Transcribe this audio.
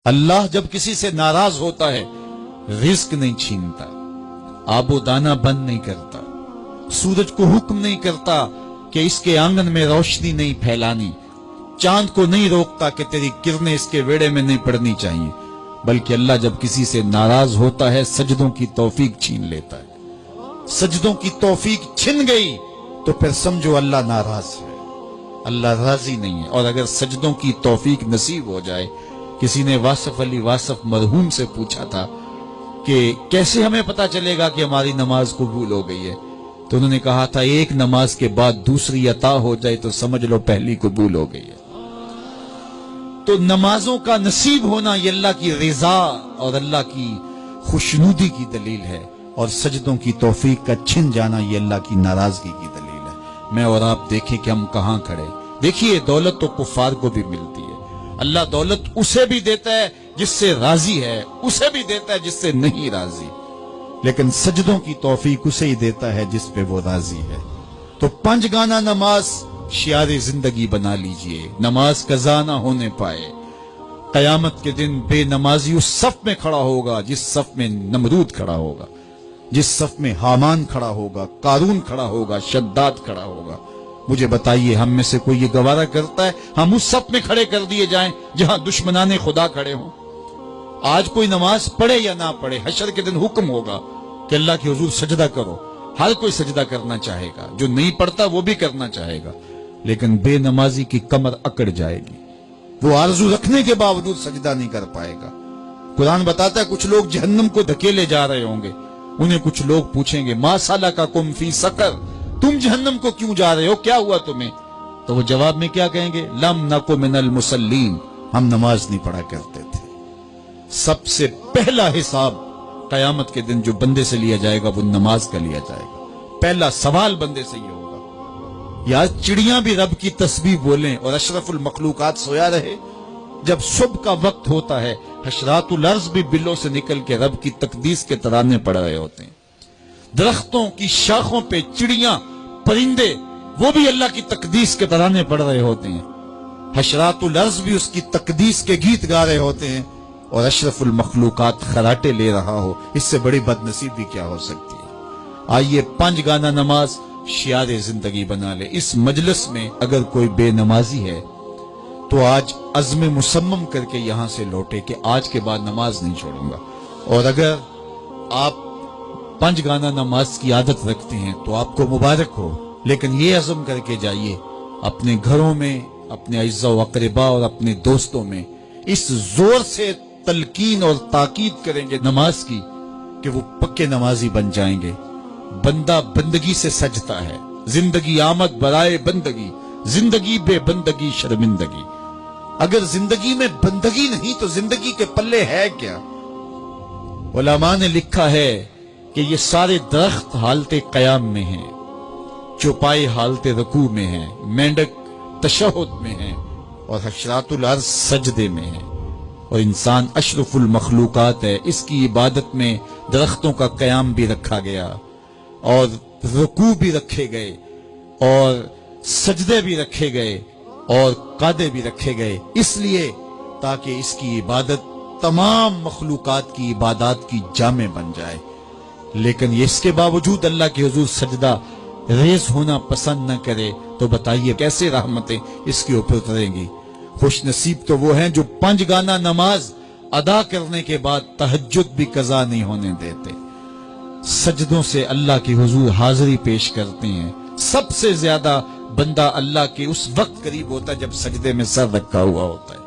اللہ جب کسی سے ناراض ہوتا ہے رزق نہیں چھینتا، آب و دانہ بند نہیں کرتا، سورج کو حکم نہیں کرتا کہ اس کے آنگن میں روشنی نہیں پھیلانی، چاند کو نہیں روکتا کہ تیری کرنیں اس کے ویڑے میں نہیں پڑنی چاہیے، بلکہ اللہ جب کسی سے ناراض ہوتا ہے سجدوں کی توفیق چھین لیتا ہے۔ سجدوں کی توفیق چھن گئی تو پھر سمجھو اللہ ناراض ہے، اللہ راضی نہیں ہے۔ اور اگر سجدوں کی توفیق نصیب ہو جائے، کسی نے واصف علی واصف مرحوم سے پوچھا تھا کہ کیسے ہمیں پتا چلے گا کہ ہماری نماز قبول ہو گئی ہے، تو انہوں نے کہا تھا ایک نماز کے بعد دوسری عطا ہو جائے تو سمجھ لو پہلی قبول ہو گئی ہے۔ تو نمازوں کا نصیب ہونا یہ اللہ کی رضا اور اللہ کی خوشنودی کی دلیل ہے، اور سجدوں کی توفیق کا چھن جانا یہ اللہ کی ناراضگی کی دلیل ہے۔ میں اور آپ دیکھیں کہ ہم کہاں کھڑے۔ دیکھیے دولت تو کفار کو بھی ملتی ہے، اللہ دولت اسے بھی دیتا ہے جس سے راضی ہے، اسے بھی دیتا ہے جس سے نہیں راضی، لیکن سجدوں کی توفیق اسے ہی دیتا ہے جس پہ وہ راضی ہے۔ تو 5 گانا نماز شعار زندگی بنا لیجئے، نماز قضا نہ ہونے پائے۔ قیامت کے دن بے نمازی اس صف میں کھڑا ہوگا جس صف میں نمرود کھڑا ہوگا، جس صف میں حامان کھڑا ہوگا، قارون کھڑا ہوگا، شداد کھڑا ہوگا۔ مجھے بتائیے ہم میں سے کوئی یہ گوارہ کرتا ہے ہم اس صف میں کھڑے کر دیے جائیں جہاں دشمنان خدا کھڑے ہوں؟ آج کوئی نماز پڑھے یا نہ پڑھے، حشر کے دن حکم ہوگا کہ اللہ کے حضور سجدہ کرو۔ ہر کوئی سجدہ کرنا چاہے گا، جو نہیں پڑھتا وہ بھی کرنا چاہے گا، لیکن بے نمازی کی کمر اکڑ جائے گی، وہ آرزو رکھنے کے باوجود سجدہ نہیں کر پائے گا۔ قرآن بتاتا ہے کچھ لوگ جہنم کو دھکیلے جا رہے ہوں گے، انہیں کچھ لوگ پوچھیں گے ما سلککم فی سقر، تم جہنم کو کیوں جا رہے ہو، کیا ہوا تمہیں؟ تو وہ جواب میں کیا کہیں گے؟ لم نک من المصلین، ہم نماز نہیں پڑھا کرتے تھے۔ سب سے پہلا حساب قیامت کے دن جو بندے سے لیا جائے گا وہ نماز کا لیا جائے گا۔ پہلا سوال بندے سے یہ ہوگا۔ یا چڑیاں بھی رب کی تسبیح بولیں اور اشرف المخلوقات سویا رہے، جب صبح کا وقت ہوتا ہے حشرات الارض بھی بلوں سے نکل کے رب کی تقدیس کے ترانے پڑھ رہے ہوتے ہیں۔ درختوں کی شاخوں پہ چڑیاں پرندے وہ بھی اللہ کی تقدیس کے ترانے پڑھ رہے ہوتے ہیں، حشرات الارض بھی اس کی تقدیس کے گیت گا رہے ہوتے ہیں، اور اشرف المخلوقات خراٹے لے رہا ہو، اس سے بڑی بد نصیبی کیا ہو سکتی ہے؟ آئیے 5 گانا نماز شعار زندگی بنا لے۔ اس مجلس میں اگر کوئی بے نمازی ہے تو آج عزم مصمم کر کے یہاں سے لوٹے کہ آج کے بعد نماز نہیں چھوڑوں گا۔ اور اگر آپ 5 گانا نماز کی عادت رکھتے ہیں تو آپ کو مبارک ہو، لیکن یہ عزم کر کے جائیے اپنے گھروں میں، اپنے اعزاء و اقرباء اور اپنے دوستوں میں اس زور سے تلقین اور تاکید کریں گے نماز کی کہ وہ پکے نمازی بن جائیں گے۔ بندہ بندگی سے سجتا ہے، زندگی آمد برائے بندگی، زندگی بے بندگی شرمندگی۔ اگر زندگی میں بندگی نہیں تو زندگی کے پلے ہے کیا؟ علماء نے لکھا ہے کہ یہ سارے درخت حالت قیام میں ہیں، چوپائے حالت رکوع میں ہیں، مینڈک تشہد میں ہیں، اور حشرات الارض سجدے میں ہیں، اور انسان اشرف المخلوقات ہے۔ اس کی عبادت میں درختوں کا قیام بھی رکھا گیا، اور رکوع بھی رکھے گئے، اور سجدے بھی رکھے گئے، اور قعدے بھی رکھے گئے، اس لیے تاکہ اس کی عبادت تمام مخلوقات کی عبادات کی جامع بن جائے۔ لیکن اس کے باوجود اللہ کے حضور سجدہ ریز ہونا پسند نہ کرے تو بتائیے کیسے رحمتیں اس کے اوپر اتریں گی؟ خوش نصیب تو وہ ہیں جو 5 گانا نماز ادا کرنے کے بعد تہجد بھی قضا نہیں ہونے دیتے، سجدوں سے اللہ کے حضور حاضری پیش کرتے ہیں۔ سب سے زیادہ بندہ اللہ کے اس وقت قریب ہوتا ہے جب سجدے میں سر رکھا ہوا ہوتا ہے۔